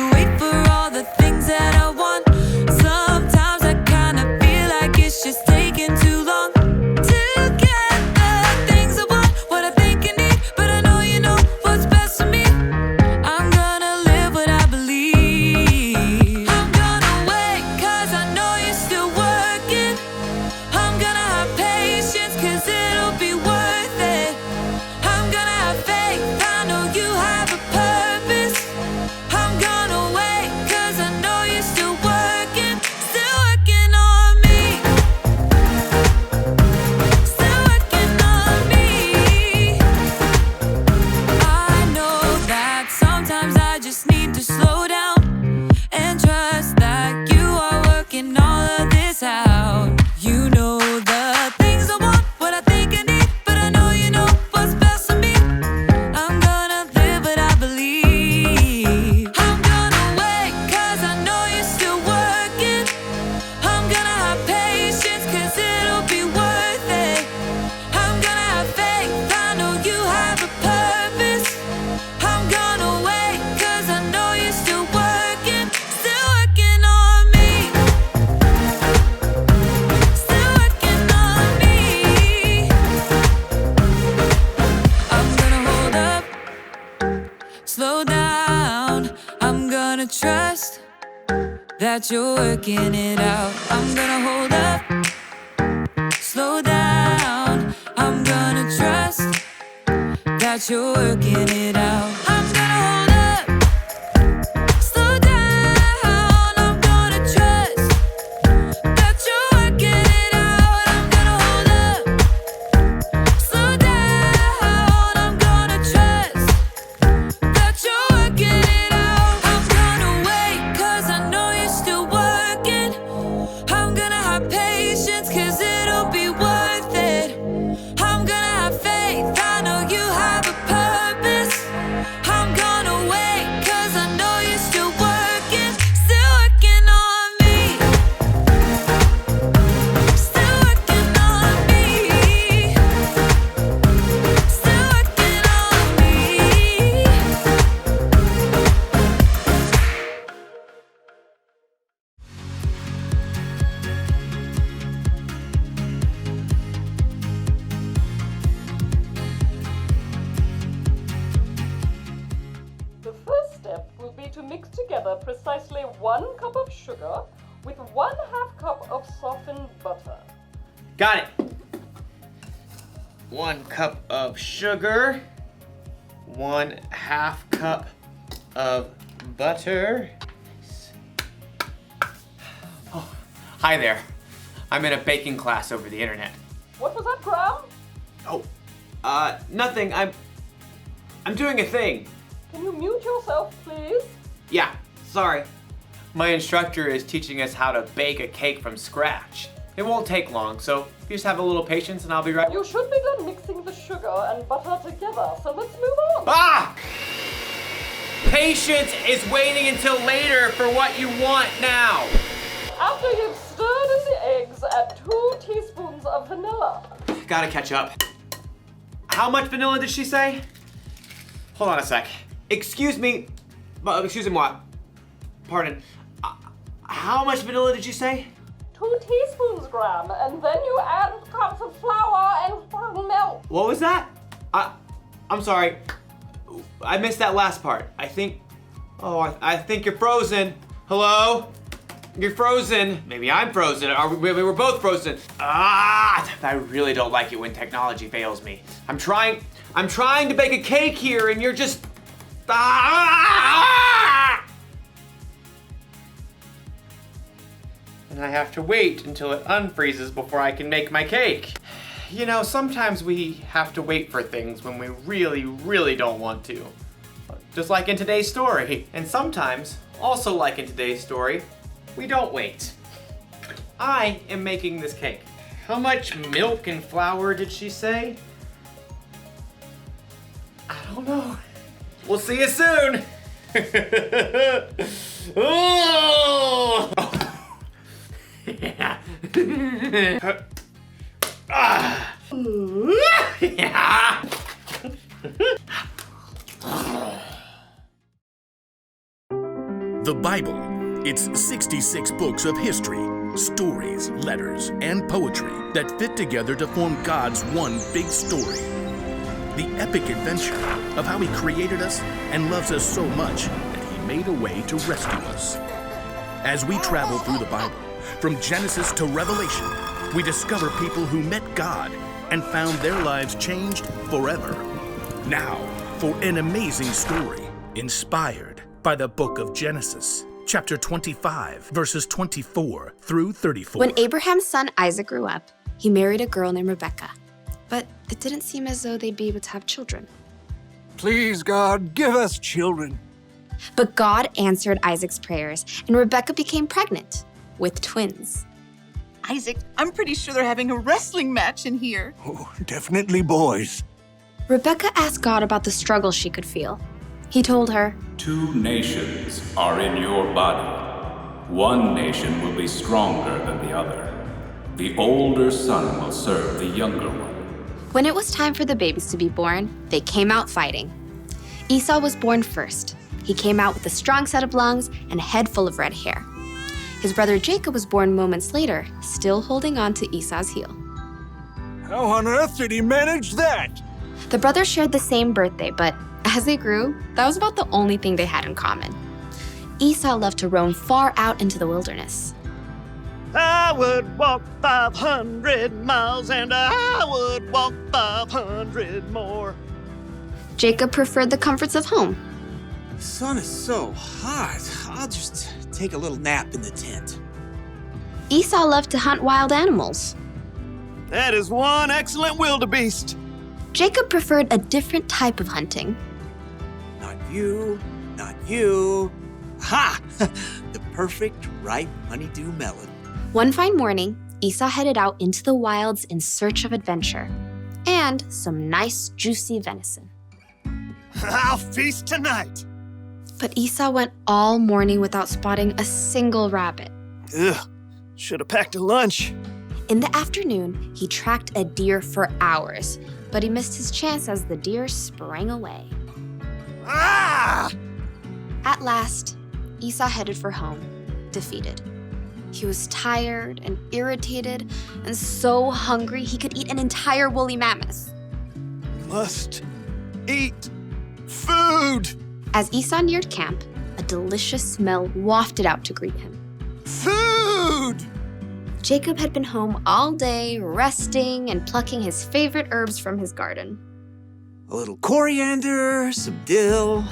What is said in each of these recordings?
to wait for all the things that I want. Sometimes I kinda feel like it's just taking too long to get the things I want, what I think I need, but I know you know what's best for me. I'm gonna live what I believe. I'm gonna wait, cause I know you're still working. I'm gonna have patience, cause it'll be worth it. I'm gonna have faith, I know you have a purpose. I'm gonna wait, cause I know you're still working on me. Still working on me. I know that sometimes I just need to slow down and trust that you are working all of this out. You know the things I want, what I think I need, but I know you know what's best for me. I'm gonna live what I believe. I'm gonna wait, cause I know you're still working. I'm gonna have patience, cause it'll be worth it. I'm gonna have faith, I know you have a purpose. I'm gonna wait, cause I know you're still working on me. Still working on me. I'm gonna hold up, slow down. I'm gonna trust that you're working it out. I'm gonna hold up, slow down. I'm gonna trust that you're working it out. I'm gonna hold up, slow down. I'm gonna trust that you're working it out. I'm gonna hold up, slow down. I'm gonna trust that you're working it out. I'm gonna wait, cause I know you're still working. I'm gonna have patience, cause it'll be worth it. I'm gonna have faith, I know you have a purpose. I'm gonna wait, cause I know you're still working on me. Still working on me. Still working on me. The first step will be to mix together precisely 1 cup of sugar with 1/2 cup of softened butter. Got it. 1 cup of sugar, 1/2 cup of butter. Oh, hi there. I'm in a baking class over the internet. What was that, Graham? Oh, nothing. I'm doing a thing. Can you mute yourself, please? Yeah, sorry. My instructor is teaching us how to bake a cake from scratch. It won't take long, so you just have a little patience and I'll be right. You should be done mixing the sugar and butter together, so let's move on. Ah! Patience is waiting until later for what you want now. After you've stirred in the eggs, add 2 teaspoons of vanilla. Gotta catch up. How much vanilla did she say? Hold on a sec. Excuse me, moi. Pardon. How much vanilla did you say? 2 teaspoons, Graham, and then you add cups of flour and milk. What was that? I'm sorry. I missed that last part. I think you're frozen. Hello? You're frozen. Maybe I'm frozen. Maybe we're both frozen. I really don't like it when technology fails me. I'm trying to bake a cake here and you're just... And I have to wait until it unfreezes before I can make my cake. You know, sometimes we have to wait for things when we really, really don't want to. Just like in today's story. And sometimes, also like in today's story, we don't wait. I am making this cake. How much milk and flour did she say? I don't know. We'll see you soon. Oh! Yeah. Yeah. The Bible. It's 66 books of history, stories, letters, and poetry that fit together to form God's one big story. The epic adventure of how He created us and loves us so much that He made a way to rescue us. As we travel through the Bible, from Genesis to Revelation, we discover people who met God and found their lives changed forever. Now, for an amazing story inspired by the book of Genesis, chapter 25, verses 24 through 34. When Abraham's son Isaac grew up, he married a girl named Rebekah. But it didn't seem as though they'd be able to have children. Please, God, give us children. But God answered Isaac's prayers, and Rebekah became pregnant with twins. Isaac, I'm pretty sure they're having a wrestling match in here. Oh, definitely boys. Rebekah asked God about the struggle she could feel. He told her, 2 nations are in your body. One nation will be stronger than the other. The older son will serve the younger one. When it was time for the babies to be born, they came out fighting. Esau was born first. He came out with a strong set of lungs and a head full of red hair. His brother Jacob was born moments later, still holding on to Esau's heel. How on earth did he manage that? The brothers shared the same birthday, but as they grew, that was about the only thing they had in common. Esau loved to roam far out into the wilderness. I would walk 500 miles and I would walk 500 more. Jacob preferred the comforts of home. The sun is so hot. I'll just take a little nap in the tent. Esau loved to hunt wild animals. That is one excellent wildebeest. Jacob preferred a different type of hunting. Not you, not you. Ha! The perfect ripe honeydew melon. One fine morning, Esau headed out into the wilds in search of adventure and some nice, juicy venison. I'll feast tonight. But Esau went all morning without spotting a single rabbit. Ugh, should have packed a lunch. In the afternoon, he tracked a deer for hours, but he missed his chance as the deer sprang away. Ah! At last, Esau headed for home, defeated. He was tired and irritated and so hungry he could eat an entire woolly mammoth. Must eat food. As Esau neared camp, a delicious smell wafted out to greet him. Food! Jacob had been home all day, resting and plucking his favorite herbs from his garden. A little coriander, some dill.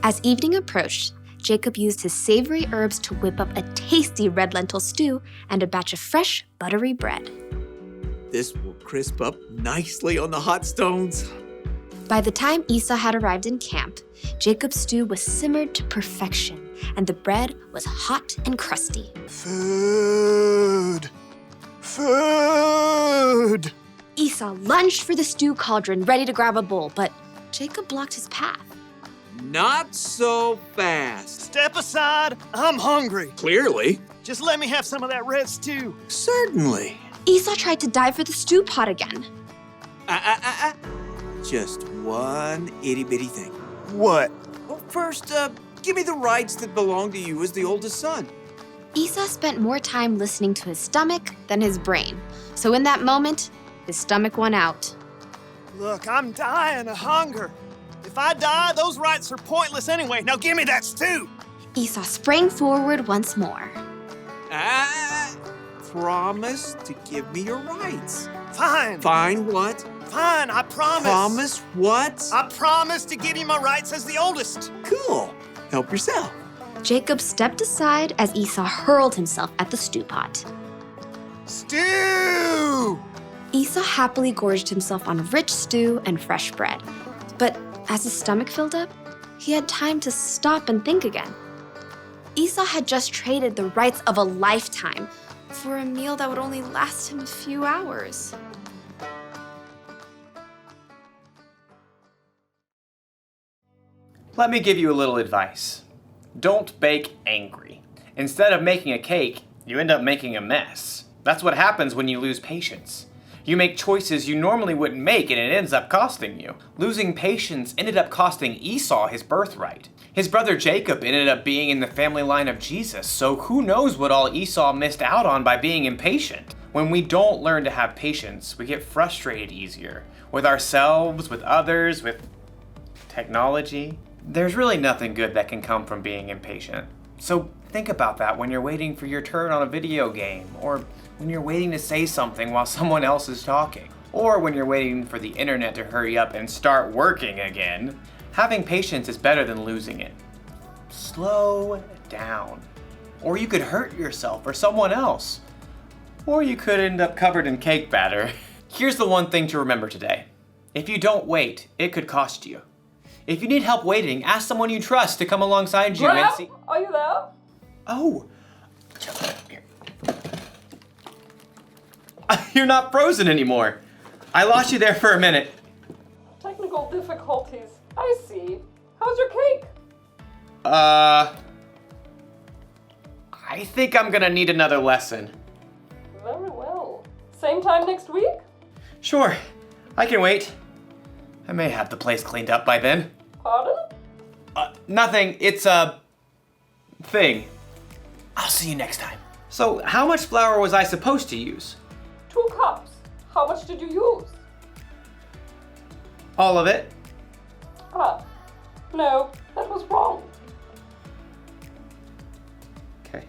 As evening approached, Jacob used his savory herbs to whip up a tasty red lentil stew and a batch of fresh, buttery bread. This will crisp up nicely on the hot stones. By the time Esau had arrived in camp, Jacob's stew was simmered to perfection, and the bread was hot and crusty. Food! Food! Esau lunged for the stew cauldron, ready to grab a bowl, but Jacob blocked his path. Not so fast. Step aside, I'm hungry. Clearly. Just let me have some of that red stew. Certainly. Esau tried to dive for the stew pot again. Just one itty-bitty thing. What? Well, first, give me the rights that belong to you as the oldest son. Esau spent more time listening to his stomach than his brain. So in that moment, his stomach won out. Look, I'm dying of hunger. If I die, those rights are pointless anyway. Now give me that stew. Esau sprang forward once more. Promise to give me your rights. Fine. Fine what? Fine, I promise. Promise what? I promise to give you my rights as the oldest. Cool. Help yourself. Jacob stepped aside as Esau hurled himself at the stew pot. Stew! Esau happily gorged himself on rich stew and fresh bread. But as his stomach filled up, he had time to stop and think again. Esau had just traded the rights of a lifetime for a meal that would only last him a few hours. Let me give you a little advice. Don't bake angry. Instead of making a cake, you end up making a mess. That's what happens when you lose patience. You make choices you normally wouldn't make and it ends up costing you. Losing patience ended up costing Esau his birthright. His brother Jacob ended up being in the family line of Jesus, so who knows what all Esau missed out on by being impatient. When we don't learn to have patience, we get frustrated easier. With ourselves, with others, with technology. There's really nothing good that can come from being impatient. So think about that when you're waiting for your turn on a video game, or when you're waiting to say something while someone else is talking, or when you're waiting for the internet to hurry up and start working again. Having patience is better than losing it. Slow down. Or you could hurt yourself or someone else. Or you could end up covered in cake batter. Here's the one thing to remember today. If you don't wait, it could cost you. If you need help waiting, ask someone you trust to come alongside you and see. Are you there? Oh. You're not frozen anymore. I lost you there for a minute. Technical difficulties. I see. How's your cake? I think I'm gonna need another lesson. Very well. Same time next week? Sure, I can wait. I may have the place cleaned up by then. Pardon? Nothing, it's a thing. I'll see you next time. So, how much flour was I supposed to use? 2 cups. How much did you use? All of it? No, that was wrong. Okay.